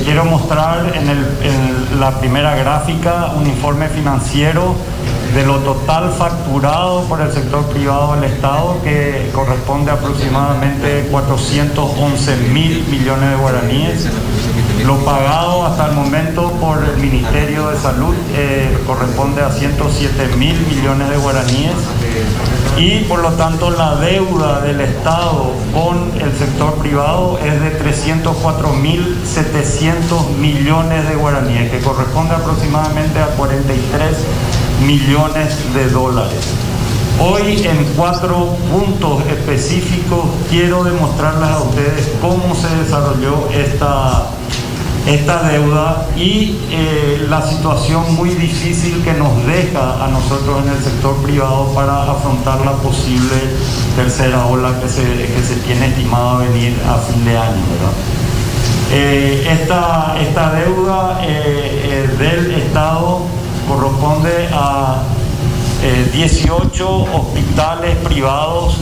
Quiero mostrar en la primera gráfica un informe financiero de lo total facturado por el sector privado del Estado, que corresponde a aproximadamente 411.000 millones de guaraníes. Lo pagado hasta el momento por el Ministerio de Salud corresponde a 107.000 millones de guaraníes, y por lo tanto la deuda del Estado con el sector privado es de 304.700 millones de guaraníes, que corresponde aproximadamente a 43 millones de dólares. Hoy, en 4 puntos específicos, quiero demostrarles a ustedes cómo se desarrolló esta deuda y la situación muy difícil que nos deja a nosotros en el sector privado para afrontar la posible tercera ola que se tiene estimado venir a fin de año, ¿verdad? Esta deuda del Estado corresponde a 18 hospitales privados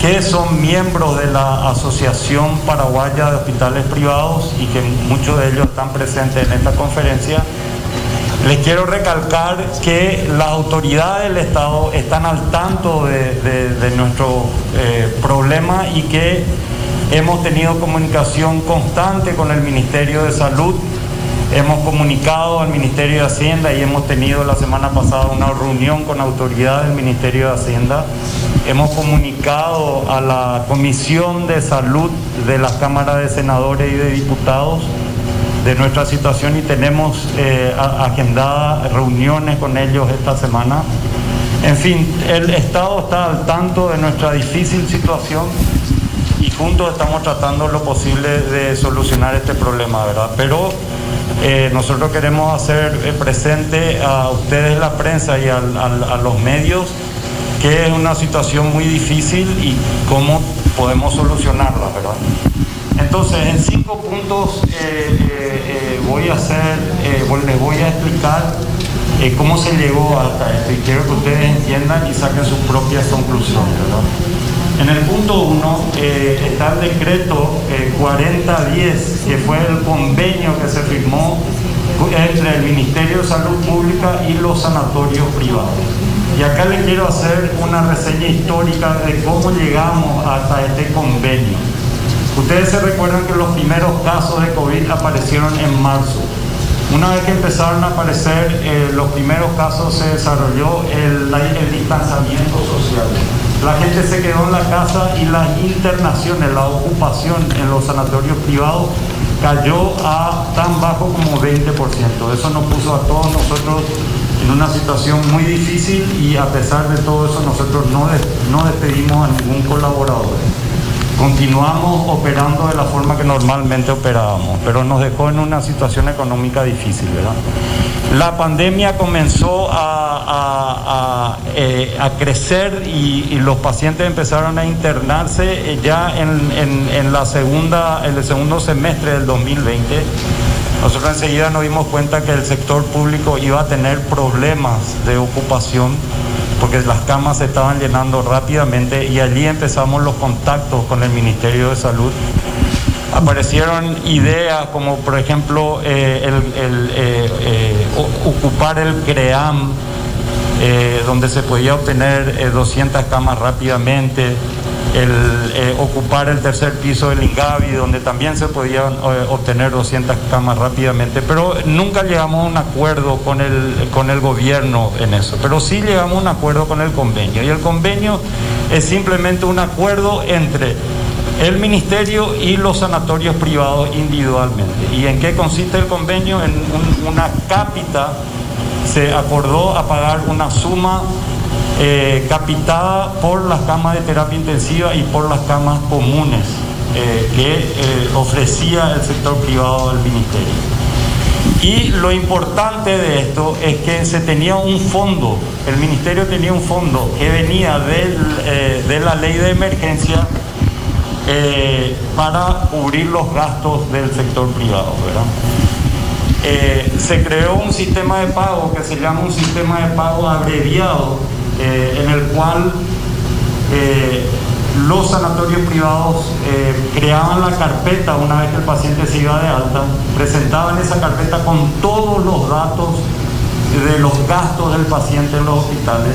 que son miembros de la Asociación Paraguaya de Hospitales Privados y que muchos de ellos están presentes en esta conferencia. Les quiero recalcar que las autoridades del Estado están al tanto de nuestro problema y que hemos tenido comunicación constante con el Ministerio de Salud. Hemos comunicado al Ministerio de Hacienda y hemos tenido la semana pasada una reunión con autoridades del Ministerio de Hacienda. Hemos comunicado a la Comisión de Salud de las Cámaras de Senadores y de Diputados de nuestra situación y tenemos agendadas reuniones con ellos esta semana. En fin, el Estado está al tanto de nuestra difícil situación y juntos estamos tratando lo posible de solucionar este problema, ¿verdad? Pero nosotros queremos hacer presente a ustedes, la prensa y a los medios, que es una situación muy difícil y cómo podemos solucionarla, ¿verdad? Entonces, en 5 puntos les voy a explicar cómo se llegó hasta esto y quiero que ustedes entiendan y saquen sus propias conclusiones, ¿verdad? En el punto 1 está el decreto 4010, que fue el convenio que se firmó entre el Ministerio de Salud Pública y los sanatorios privados. Y acá les quiero hacer una reseña histórica de cómo llegamos hasta este convenio. Ustedes se recuerdan que los primeros casos de COVID aparecieron en marzo. Una vez que empezaron a aparecer los primeros casos, se desarrolló el distanciamiento social. La gente se quedó en la casa y las internaciones, la ocupación en los sanatorios privados cayó a tan bajo como 20%. Eso nos puso a todos nosotros en una situación muy difícil y a pesar de todo eso nosotros no despedimos a ningún colaborador. Continuamos operando de la forma que normalmente operábamos, pero nos dejó en una situación económica difícil, ¿verdad? La pandemia comenzó a crecer y los pacientes empezaron a internarse ya en el segundo semestre del 2020. Nosotros enseguida nos dimos cuenta que el sector público iba a tener problemas de ocupación porque las camas se estaban llenando rápidamente y allí empezamos los contactos con el Ministerio de Salud. Aparecieron ideas como por ejemplo ocupar el CREAM, donde se podía obtener 200 camas rápidamente, ocupar el tercer piso del INGAVI, donde también se podían obtener 200 camas rápidamente, pero nunca llegamos a un acuerdo con el gobierno en eso, pero sí llegamos a un acuerdo con el convenio, y el convenio es simplemente un acuerdo entre el Ministerio y los sanatorios privados individualmente. ¿Y en qué consiste el convenio? En una cápita. Se acordó a pagar una suma capitada por las camas de terapia intensiva y por las camas comunes que ofrecía el sector privado del Ministerio. Y lo importante de esto es que se tenía un fondo, el Ministerio tenía un fondo que venía de la ley de emergencia para cubrir los gastos del sector privado, ¿verdad? Se creó un sistema de pago que se llama un sistema de pago abreviado, en el cual los sanatorios privados creaban la carpeta una vez que el paciente se iba de alta, presentaban esa carpeta con todos los datos de los gastos del paciente en los hospitales,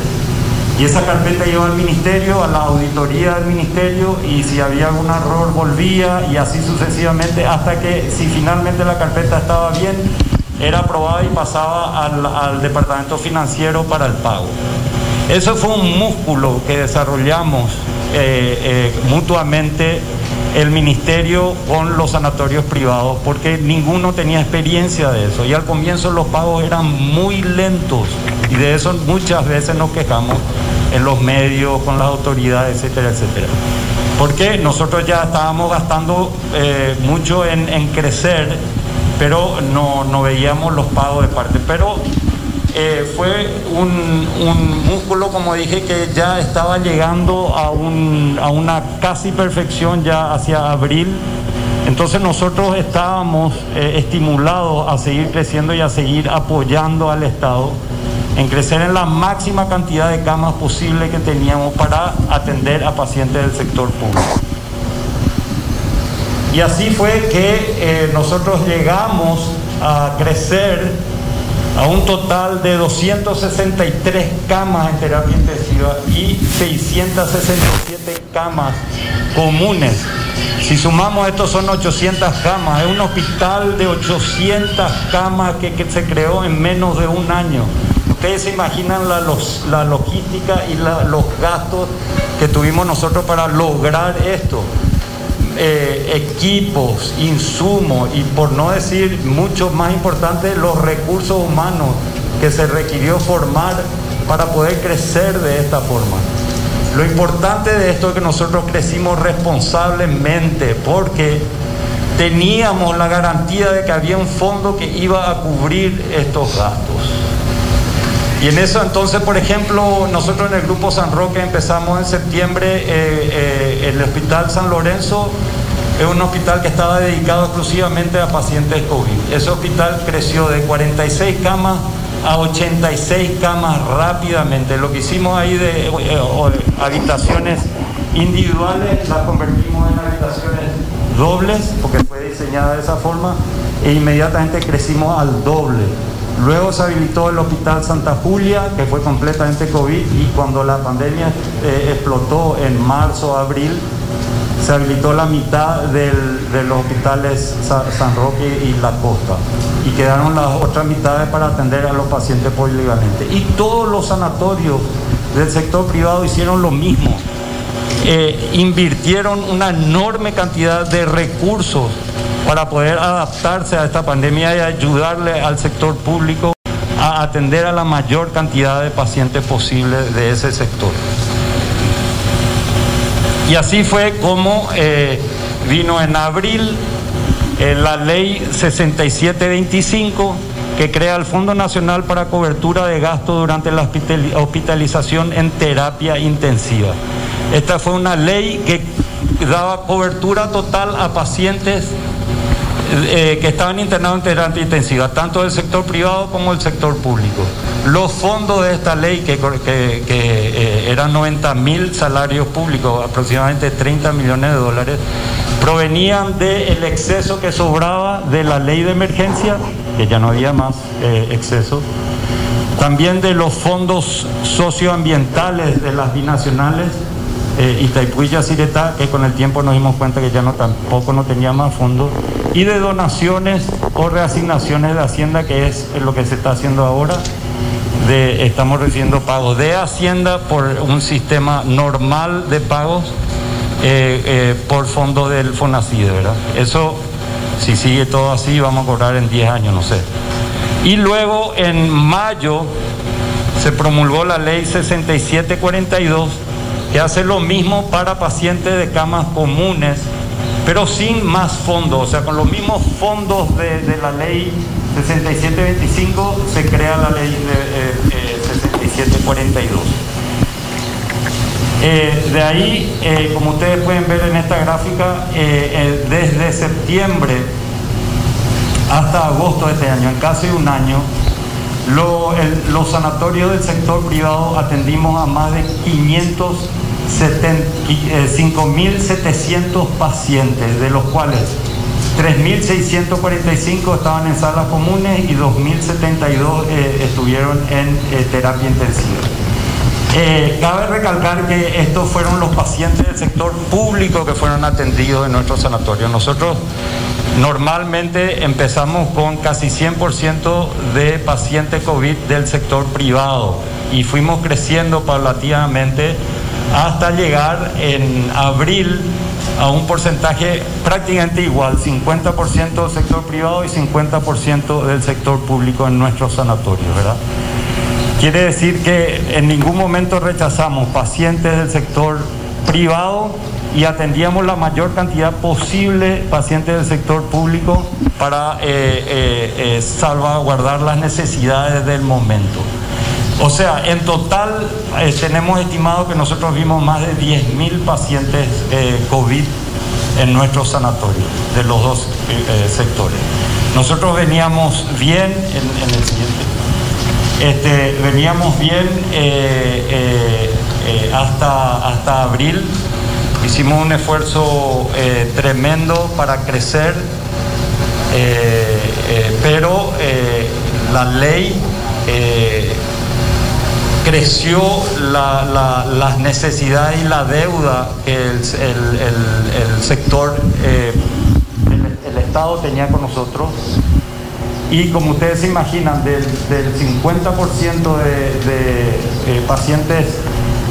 y esa carpeta iba al ministerio, a la auditoría del ministerio, y si había algún error volvía, y así sucesivamente, hasta que si finalmente la carpeta estaba bien, era aprobada y pasaba al departamento financiero para el pago. Eso fue un músculo que desarrollamos mutuamente el ministerio con los sanatorios privados, porque ninguno tenía experiencia de eso, y al comienzo los pagos eran muy lentos, y de eso muchas veces nos quejamos en los medios, con las autoridades, etcétera, etcétera. Porque nosotros ya estábamos gastando mucho en crecer, pero no veíamos los pagos de parte. Pero fue un músculo, como dije, que ya estaba llegando a una casi perfección ya hacia abril. Entonces nosotros estábamos estimulados a seguir creciendo y a seguir apoyando al Estado en crecer en la máxima cantidad de camas posible que teníamos para atender a pacientes del sector público. Y así fue que nosotros llegamos a crecer a un total de 263 camas en terapia intensiva y 667 camas comunes. Si sumamos esto son 800 camas. Es un hospital de 800 camas que se creó en menos de un año. Ustedes se imaginan la logística y los gastos que tuvimos nosotros para lograr esto. Equipos, insumos y, por no decir mucho más importante, los recursos humanos que se requirió formar para poder crecer de esta forma. Lo importante de esto es que nosotros crecimos responsablemente porque teníamos la garantía de que había un fondo que iba a cubrir estos gastos. Y en eso entonces, por ejemplo, nosotros en el Grupo San Roque empezamos en septiembre. El Hospital San Lorenzo es un hospital que estaba dedicado exclusivamente a pacientes COVID. Ese hospital creció de 46 camas a 86 camas rápidamente. Lo que hicimos ahí de habitaciones individuales, las convertimos en habitaciones dobles, porque fue diseñada de esa forma, e inmediatamente crecimos al doble. Luego se habilitó el Hospital Santa Julia, que fue completamente COVID, y cuando la pandemia explotó en marzo, abril, se habilitó la mitad de los hospitales San Roque y La Costa, y quedaron las otras mitades para atender a los pacientes polivalentes. Y todos los sanatorios del sector privado hicieron lo mismo. Invirtieron una enorme cantidad de recursos para poder adaptarse a esta pandemia y ayudarle al sector público a atender a la mayor cantidad de pacientes posible de ese sector. Y así fue como vino en abril la ley 6725, que crea el Fondo Nacional para Cobertura de Gastos durante la hospitalización en terapia intensiva. Esta fue una ley que daba cobertura total a pacientes que estaban internados en terapia intensiva, tanto del sector privado como del sector público. Los fondos de esta ley, que eran 90.000 salarios públicos, aproximadamente 30 millones de dólares, provenían del exceso que sobraba de la ley de emergencia, que ya no había más exceso, también de los fondos socioambientales de las binacionales, Itaipú y Yacyretá, que con el tiempo nos dimos cuenta que ya tampoco no tenía más fondos, y de donaciones o reasignaciones de Hacienda, que es lo que se está haciendo ahora. Estamos recibiendo pagos de Hacienda por un sistema normal de pagos por fondo del FONACIDE, ¿verdad? Eso, si sigue todo así, vamos a cobrar en 10 años, no sé. Y luego en mayo se promulgó la ley 6742, que hace lo mismo para pacientes de camas comunes, pero sin más fondos. O sea, con los mismos fondos de la ley 6725 se crea la ley de 6742. De ahí, como ustedes pueden ver en esta gráfica, desde septiembre hasta agosto de este año, en casi un año, los sanatorios del sector privado atendimos a más de 500 5.700 pacientes, de los cuales 3.645 estaban en salas comunes y 2.072 estuvieron en terapia intensiva. Cabe recalcar que estos fueron los pacientes del sector público que fueron atendidos en nuestro sanatorio. Nosotros normalmente empezamos con casi 100% de pacientes COVID del sector privado y fuimos creciendo paulatinamente hasta llegar en abril a un porcentaje prácticamente igual, 50% del sector privado y 50% del sector público en nuestros sanatorios, ¿verdad? Quiere decir que en ningún momento rechazamos pacientes del sector privado y atendíamos la mayor cantidad posible de pacientes del sector público para salvaguardar las necesidades del momento. O sea, en total tenemos estimado que nosotros vimos más de 10.000 pacientes COVID en nuestros sanatorios de los dos sectores. Nosotros veníamos bien en el siguiente. Veníamos bien hasta abril. Hicimos un esfuerzo tremendo para crecer, pero la ley creció las necesidades y la deuda que el sector, el Estado tenía con nosotros. Y como ustedes se imaginan, del 50% de pacientes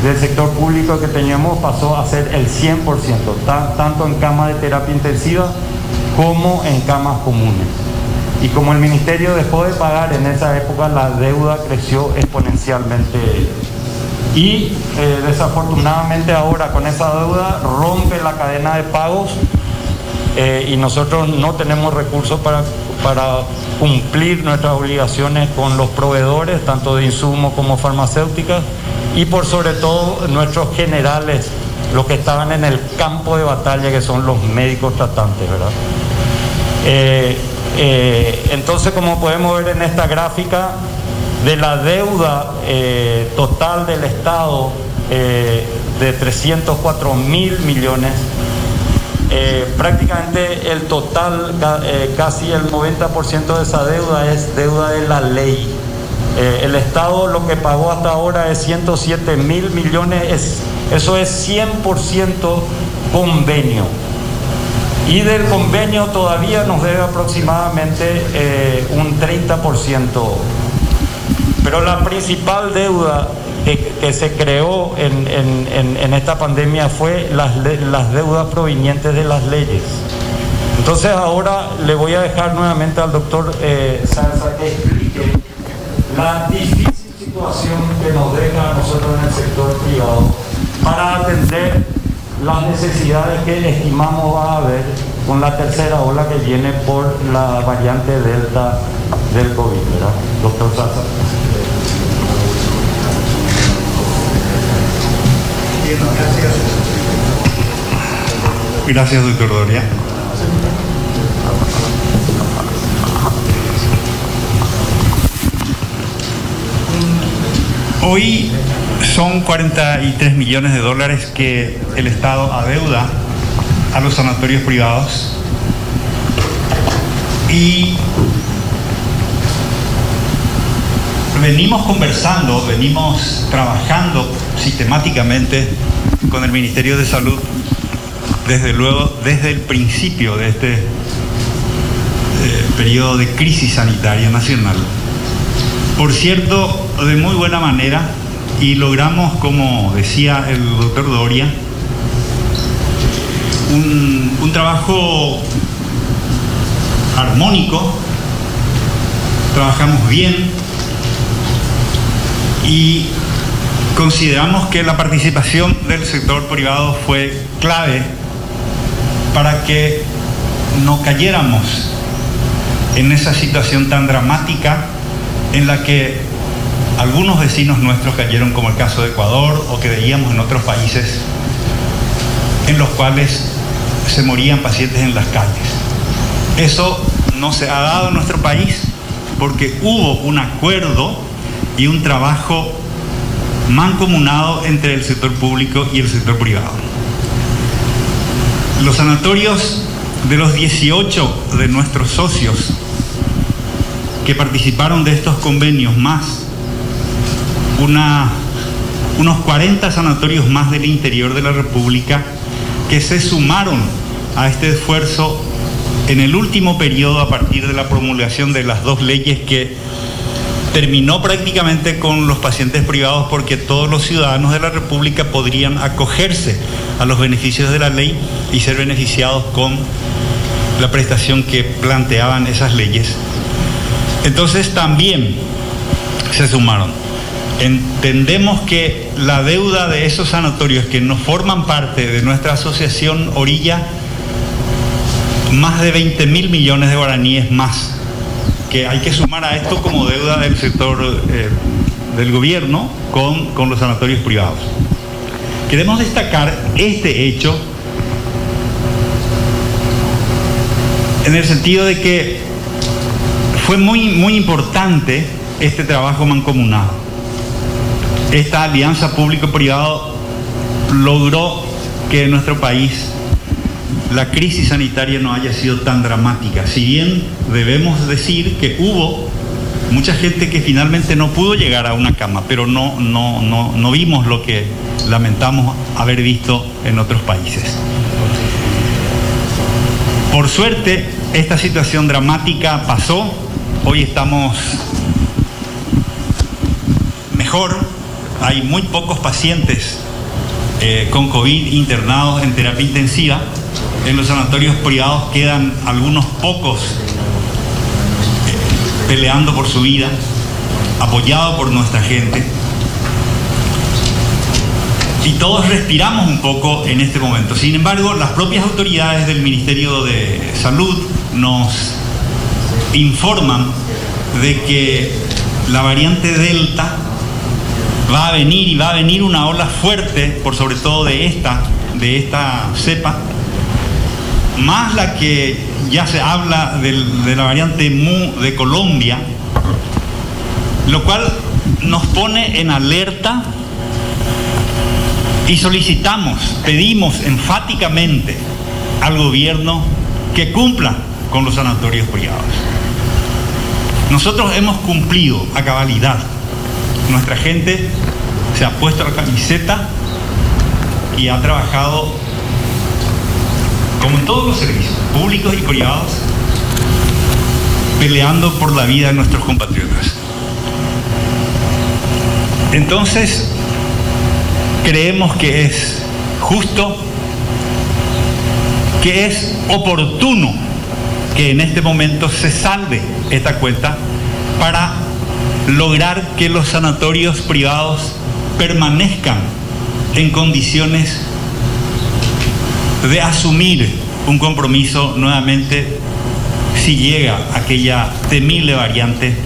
del sector público que teníamos pasó a ser el 100%, tanto en camas de terapia intensiva como en camas comunes. Y como el ministerio dejó de pagar en esa época, la deuda creció exponencialmente. Y desafortunadamente ahora con esa deuda rompe la cadena de pagos y nosotros no tenemos recursos para cumplir nuestras obligaciones con los proveedores, tanto de insumos como farmacéuticas, y por sobre todo nuestros generales, los que estaban en el campo de batalla, que son los médicos tratantes, ¿verdad? Entonces, como podemos ver en esta gráfica, de la deuda total del Estado de 304.000 millones, prácticamente el total, casi el 90% de esa deuda es deuda de la ley. El Estado lo que pagó hasta ahora es 107.000 millones, eso es 100% convenio. Y del convenio todavía nos debe aproximadamente un 30%. Pero la principal deuda que se creó en esta pandemia fue las deudas provenientes de las leyes. Entonces ahora le voy a dejar nuevamente al doctor Salsa que explique la difícil situación que nos deja a nosotros en el sector privado para atender las necesidades que estimamos va a haber con la tercera ola que viene por la variante Delta del COVID, ¿verdad? Doctor Salsa. Gracias, doctor Doria. Hoy son 43 millones de dólares que el Estado adeuda a los sanatorios privados y venimos conversando, venimos trabajando sistemáticamente con el Ministerio de Salud desde el principio de este periodo de crisis sanitaria nacional. Por cierto, de muy buena manera, y logramos, como decía el doctor Doria, un trabajo armónico, trabajamos bien y consideramos que la participación del sector privado fue clave para que no cayéramos en esa situación tan dramática en la que algunos vecinos nuestros cayeron, como el caso de Ecuador, o que veíamos en otros países en los cuales se morían pacientes en las calles. Eso no se ha dado en nuestro país porque hubo un acuerdo y un trabajo mancomunado entre el sector público y el sector privado. Los sanatorios de los 18 de nuestros socios que participaron de estos convenios, más unos 40 sanatorios más del interior de la República que se sumaron a este esfuerzo en el último periodo a partir de la promulgación de las dos leyes que terminó prácticamente con los pacientes privados, porque todos los ciudadanos de la República podrían acogerse a los beneficios de la ley y ser beneficiados con la prestación que planteaban esas leyes. Entonces también se sumaron. Entendemos que la deuda de esos sanatorios que no forman parte de nuestra asociación orilla más de 20.000 millones de guaraníes más, que hay que sumar a esto como deuda del sector del gobierno con los sanatorios privados. Queremos destacar este hecho en el sentido de que fue muy importante este trabajo mancomunado. Esta alianza público-privado logró que en nuestro país la crisis sanitaria no haya sido tan dramática. Si bien debemos decir que hubo mucha gente que finalmente no pudo llegar a una cama, pero no vimos lo que lamentamos haber visto en otros países. Por suerte, esta situación dramática pasó. Hoy estamos mejor. Hay muy pocos pacientes con COVID internados en terapia intensiva. En los sanatorios privados quedan algunos pocos peleando por su vida, apoyados por nuestra gente. Y todos respiramos un poco en este momento. Sin embargo, las propias autoridades del Ministerio de Salud nos informan de que la variante Delta va a venir, y va a venir una ola fuerte, por sobre todo de esta cepa, más la que ya se habla de la variante Mu de Colombia, lo cual nos pone en alerta y pedimos enfáticamente al gobierno que cumpla con los sanatorios privados. Nosotros hemos cumplido a cabalidad. Nuestra gente se ha puesto la camiseta y ha trabajado, como en todos los servicios, públicos y privados, peleando por la vida de nuestros compatriotas. Entonces, creemos que es justo, que es oportuno que en este momento se salde esta cuenta para lograr que los sanatorios privados permanezcan en condiciones de asumir un compromiso nuevamente si llega aquella temible variante